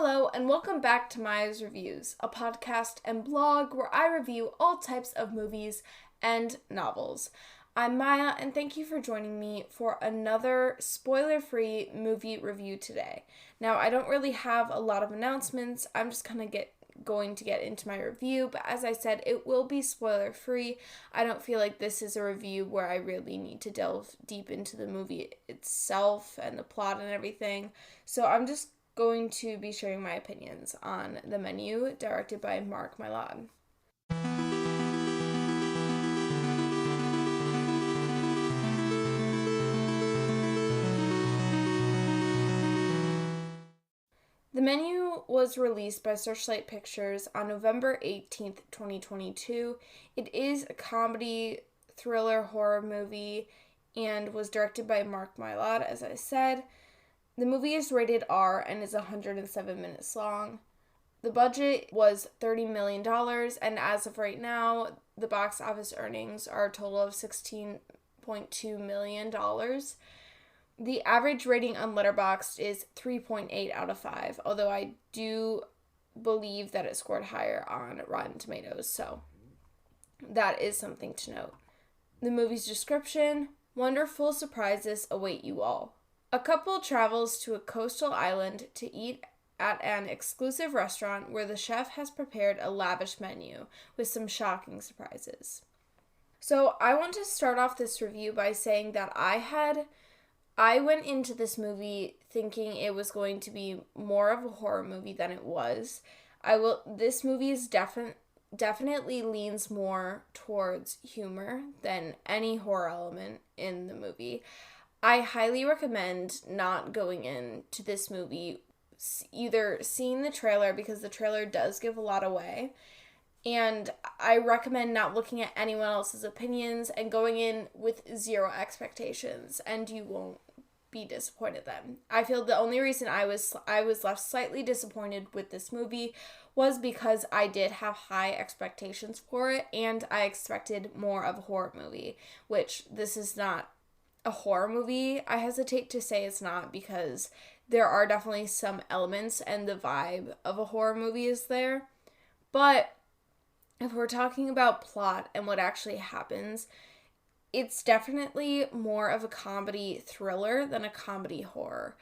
Hello and welcome back to Maya's Reviews, a podcast and blog where I review all types of movies and novels. I'm Maya and thank you for joining me for another spoiler-free movie review today. Now, I don't really have a lot of announcements. I'm just going to get into my review, but as I said, it will be spoiler-free. I don't feel like this is a review where I really need to delve deep into the movie itself and the plot and everything. So I'm just going to be sharing my opinions on The Menu, directed by Mylod. The Menu was released by Searchlight Pictures on November 18th, 2022. It is a comedy, thriller, horror movie and was directed by Mylod, as I said. The movie is rated R and is 107 minutes long. The budget was $30 million, and as of right now, the box office earnings are a total of $16.2 million. The average rating on Letterboxd is 3.8 out of 5, although I do believe that it scored higher on Rotten Tomatoes, so that is something to note. The movie's description: wonderful surprises await you all. A couple travels to a coastal island to eat at an exclusive restaurant where the chef has prepared a lavish menu with some shocking surprises. So I want to start off this review by saying that I went into this movie thinking it was going to be more of a horror movie than it was. This movie is definitely leans more towards humor than any horror element in the movie. I highly recommend not going into this movie either seeing the trailer, because the trailer does give a lot away, and I recommend not looking at anyone else's opinions and going in with zero expectations, and you won't be disappointed then. I feel the only reason I was left slightly disappointed with this movie was because I did have high expectations for it, and I expected more of a horror movie, which this is not a horror movie. I hesitate to say it's not, because there are definitely some elements and the vibe of a horror movie is there. But if we're talking about plot and what actually happens, it's definitely more of a comedy thriller than a comedy horror.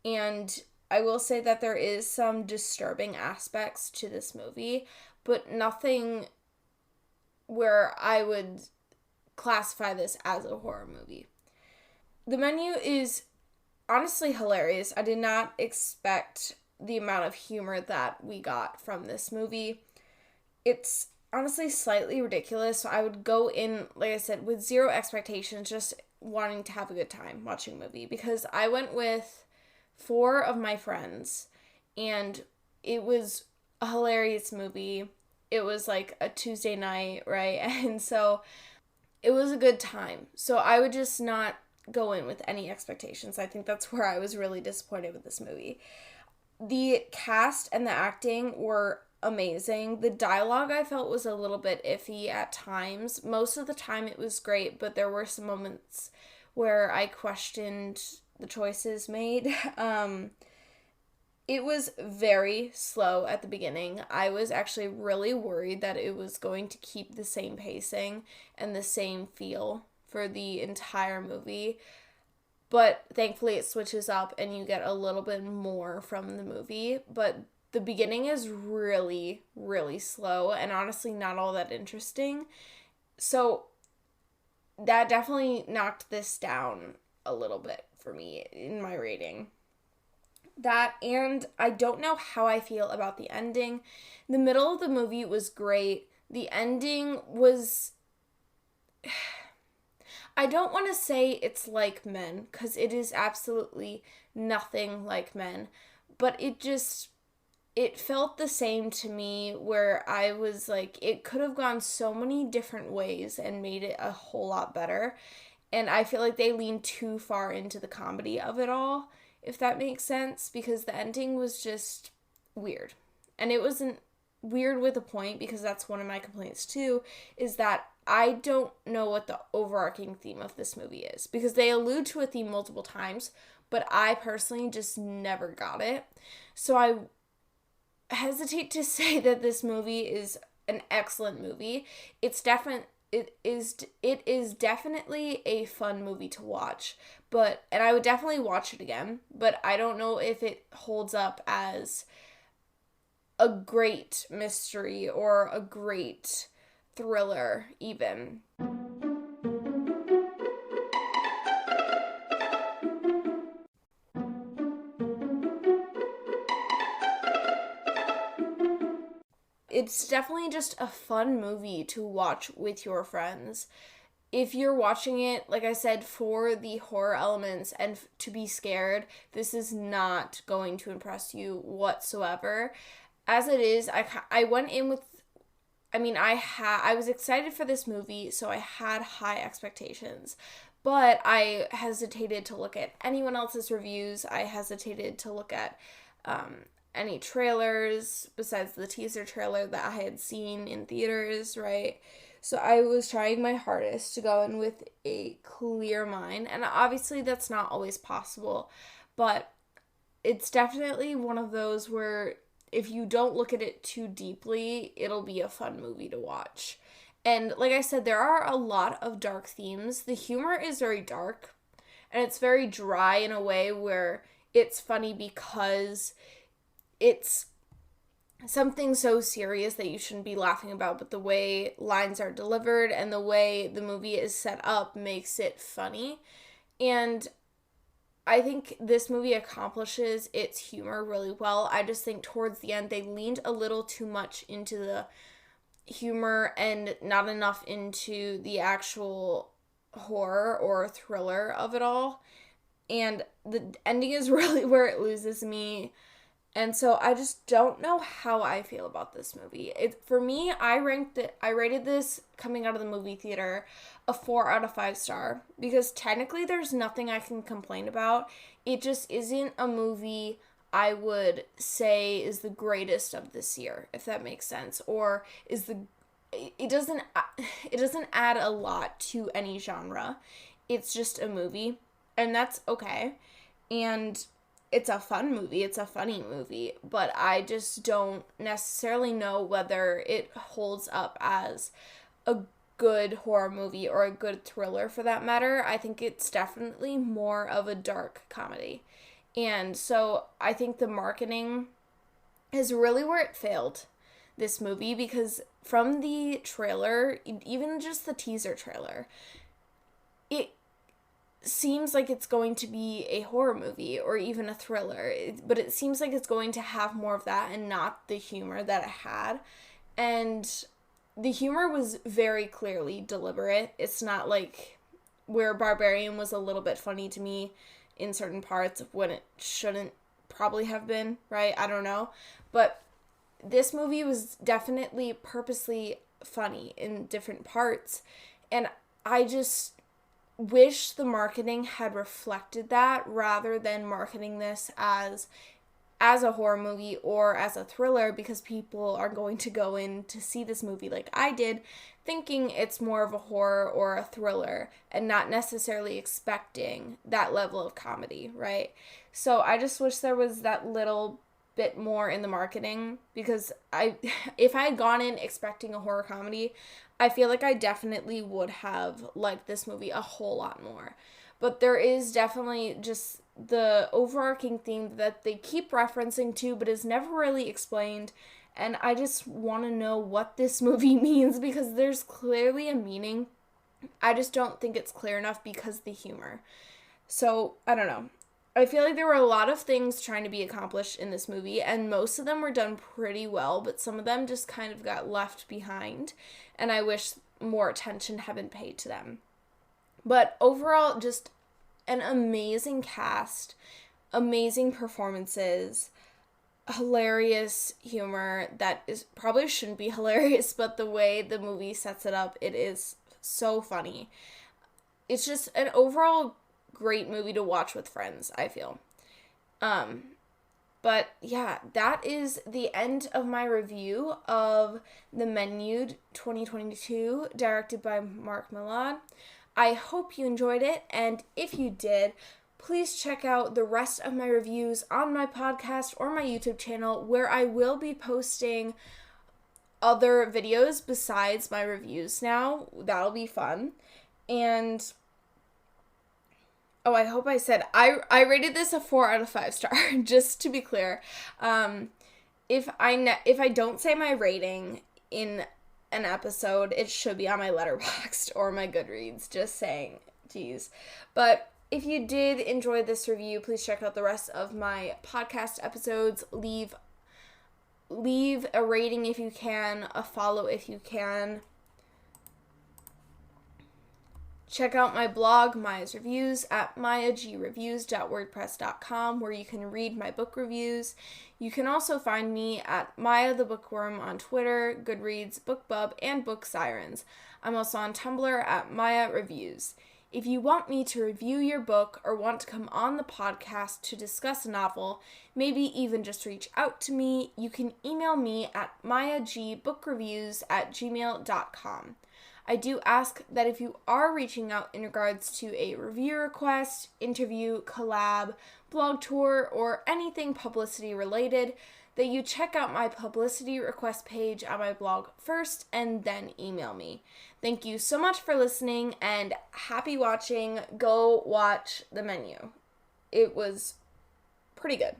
And I will say that there is some disturbing aspects to this movie, but nothing where I would classify this as a horror movie. The Menu is honestly hilarious. I did not expect the amount of humor that we got from this movie. It's honestly slightly ridiculous, so I would go in, like I said, with zero expectations, just wanting to have a good time watching a movie, because I went with 4 of my friends, and it was a hilarious movie. It was like a Tuesday night, right? And so it was a good time. So I would just not go in with any expectations. I think that's where I was really disappointed with this movie. The cast and the acting were amazing. The dialogue I felt was a little bit iffy at times. Most of the time it was great, but there were some moments where I questioned the choices made. It was very slow at the beginning. I was actually really worried that it was going to keep the same pacing and the same feel for the entire movie, but thankfully it switches up and you get a little bit more from the movie. But the beginning is really, really slow and honestly not all that interesting, so that definitely knocked this down a little bit for me in my rating. That, and I don't know how I feel about the ending. The middle of the movie was great. The ending was I don't want to say it's like Men, because it is absolutely nothing like Men, but it felt the same to me, where I was like, it could have gone so many different ways and made it a whole lot better, and I feel like they leaned too far into the comedy of it all, if that makes sense, because the ending was just weird, and it wasn't weird with a point, because that's one of my complaints too, is that I don't know what the overarching theme of this movie is, because they allude to a theme multiple times, but I personally just never got it. So hesitate to say that this movie is an excellent movie. It is definitely a fun movie to watch, and I would definitely watch it again, but I don't know if it holds up as a great mystery or a great thriller even. It's definitely just a fun movie to watch with your friends. If you're watching it, like I said, for the horror elements and to be scared, this is not going to impress you whatsoever. As it is, I went in with, I was excited for this movie, so I had high expectations. But I hesitated to look at anyone else's reviews. I hesitated to look at any trailers besides the teaser trailer that I had seen in theaters, right? So I was trying my hardest to go in with a clear mind, and obviously that's not always possible, but it's definitely one of those where if you don't look at it too deeply, it'll be a fun movie to watch. And like I said, there are a lot of dark themes. The humor is very dark, and it's very dry in a way where it's funny because it's something so serious that you shouldn't be laughing about, but the way lines are delivered and the way the movie is set up makes it funny. And I think this movie accomplishes its humor really well. I just think towards the end they leaned a little too much into the humor and not enough into the actual horror or thriller of it all. And the ending is really where it loses me. And so I just don't know how I feel about this movie. For me, I rated this coming out of the movie theater a 4 out of 5 star because technically there's nothing I can complain about. It just isn't a movie I would say is the greatest of this year, if that makes sense, or it doesn't add a lot to any genre. It's just a movie, and that's okay. And it's a fun movie, it's a funny movie, but I just don't necessarily know whether it holds up as a good horror movie or a good thriller for that matter. I think it's definitely more of a dark comedy. And so I think the marketing is really where it failed this movie, because from the trailer, even just the teaser trailer, it seems like it's going to be a horror movie or even a thriller, but it seems like it's going to have more of that and not the humor that it had. And the humor was very clearly deliberate. It's not like where Barbarian was a little bit funny to me in certain parts when it shouldn't probably have been, right? I don't know. But this movie was definitely purposely funny in different parts, and I just wish the marketing had reflected that rather than marketing this as a horror movie or as a thriller, because people are going to go in to see this movie like I did, thinking it's more of a horror or a thriller and not necessarily expecting that level of comedy, right? So I just wish there was that little bit more in the marketing, because if I had gone in expecting a horror comedy, I feel like I definitely would have liked this movie a whole lot more. But there is definitely just the overarching theme that they keep referencing to but is never really explained, and I just want to know what this movie means, because there's clearly a meaning. I just don't think it's clear enough because of the humor. So, I don't know. I feel like there were a lot of things trying to be accomplished in this movie, and most of them were done pretty well, but some of them just kind of got left behind, and I wish more attention had been paid to them. But overall, just an amazing cast, amazing performances, hilarious humor that is probably shouldn't be hilarious, but the way the movie sets it up, it is so funny. It's just an overall great movie to watch with friends, I feel. But yeah, that is the end of my review of the Mylod 2022, directed by Mylod. I hope you enjoyed it, and if you did, please check out the rest of my reviews on my podcast or my YouTube channel, where I will be posting other videos besides my reviews now. That'll be fun. And I hope I said I rated this a 4 out of 5 star, just to be clear. If I don't say my rating in an episode, it should be on my Letterboxd or my Goodreads, just saying. Jeez. But if you did enjoy this review, please check out the rest of my podcast episodes. Leave a rating if you can, a follow if you can. Check out my blog, Maya's Reviews, at mayagreviews.wordpress.com, where you can read my book reviews. You can also find me at Maya the Bookworm on Twitter, Goodreads, BookBub, and Book Sirens. I'm also on Tumblr at Maya Reviews. If you want me to review your book or want to come on the podcast to discuss a novel, maybe even just reach out to me, you can email me at mayagbookreviews@gmail.com. I do ask that if you are reaching out in regards to a review request, interview, collab, blog tour, or anything publicity related, that you check out my publicity request page on my blog first and then email me. Thank you so much for listening, and happy watching. Go watch The Menu. It was pretty good.